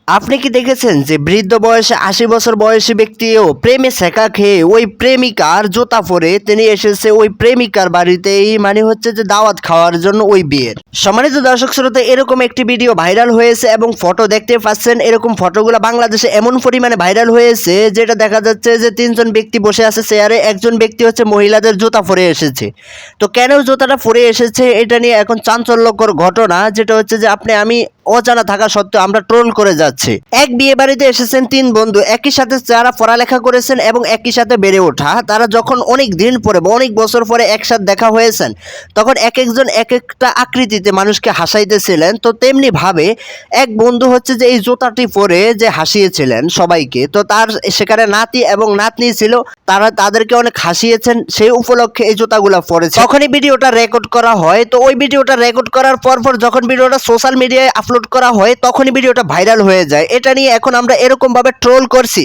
আপনি কি দেখেছেন যে বৃদ্ধ বয়সে ৮০ বছর বয়সী ব্যক্তিও প্রেমে ছ্যাঁকা খেয়ে ওই প্রেমিকার জুতা পরে তিনি এসেছে ওই প্রেমিকার বাড়িতেই, মানে হচ্ছে যে দাওয়াত খাওয়ার জন্য ওই বিয়ের। সম্মানিত দর্শক শ্রোতা, এরকম একটি ভিডিও ভাইরাল হয়েছে এবং ফটো দেখতে পাচ্ছেন। এরকম ফটোগুলো বাংলাদেশে এমন পরিমাণে ভাইরাল হয়েছে যেটা দেখা যাচ্ছে যে ৩ জন ব্যক্তি বসে আছে চেয়ারে, একজন ব্যক্তি হচ্ছে মহিলাদের জুতা পরে এসেছে। তো কেন জুতাটা পরে এসেছে এটা নিয়ে এখন চাঞ্চল্যকর ঘটনা, যেটা হচ্ছে যে আমি অজানা থাকা সত্ত্বেও আমরা ট্রোল করে যাচ্ছি। এক বিয়ে বাড়িতে এসেছেন ৩ বন্ধু, একই সাথে যারা পড়ালেখা করেছেন এবং একই সাথে বেড়ে ওঠা। তারা যখন অনেক দিন পরে বা অনেক বছর পরে একসাথে দেখা হয়েছেন, তখন এক একজন এক একটা আকৃতিতে মানুষকে হাসাইতেছিলেন। তো তেমনি ভাবে এক বন্ধু হচ্ছে যে এই জুতাটি পরে যে হাসিয়েছিলেন সবাইকে, তো তার সেখানে নাতি এবং নাতনি ছিল, তারা তাদেরকে অনেক হাসিয়েছেন, সেই উপলক্ষে এই জুতাগুলো পরেছে। তখনই ভিডিওটা রেকর্ড করা হয়। তো ওই ভিডিওটা রেকর্ড করার পর যখন ভিডিওটা সোশ্যাল মিডিয়ায় আপলোড করা হয়, তখনই ভিডিওটা ভাইরাল হয়ে যায়। এটা নিয়ে এখন আমরা এরকম ভাবে ট্রোল করছি,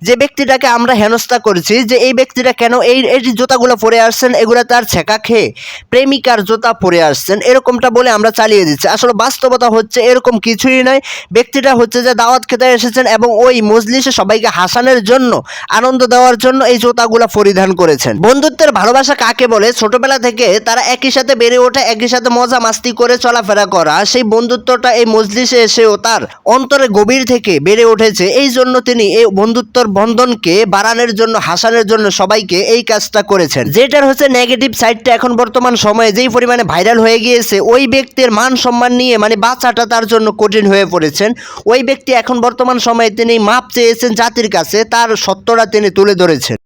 যে ব্যক্তিটাকে আমরা হেনস্থা করছি যে এই ব্যক্তিটা কেন এই জুতাগুলো পরে আসছেন, এগুলো তার ছেঁকা খেয়ে প্রেমিকার জুতা পরে আসছেন, এরকমটা বলে আমরা চালিয়ে দিচ্ছি। আসলে বাস্তবতা হচ্ছে এরকম কিছুই নয়। ব্যক্তিটা হচ্ছে যে দাওয়াত খেতে এসেছেন এবং ওই মজলিসে সবাইকে হাসানোর জন্য, আনন্দ দেওয়ার জন্য এই জুতাগুলো পরিধান করেছেন। বন্ধুত্বের ভালোবাসা কাকে বলে? ছোটবেলা থেকে তারা একই সাথে বেড়ে ওঠা, একই সাথে মজা মাস্তি করে চলাফেরা করা, সেই বন্ধুত্বটা এই মজলিসে এসেও তার অন্তরে গভীর থেকে বেড়ে উঠেছে। এই জন্য তিনি এই বন্ধুত্বর বন্ধনকে বাড়ানোর জন্য, হাসানোর জন্য সবাইকে এই কাজটা করেছেন। যেটার হচ্ছে নেগেটিভ সাইডটা এখন বর্তমান সময়ে যেই পরিমাণে ভাইরাল হয়ে গিয়েছে, ওই ব্যক্তির মান সম্মান নিয়ে মানে বাঁচাটা তার জন্য কঠিন হয়ে পড়েছেন। ওই ব্যক্তি এখন বর্তমান সময়ে তিনি মাপ চেয়েছেন জাতির কাছে, তার সত্যটা তিনি তুলে ধরেছেন।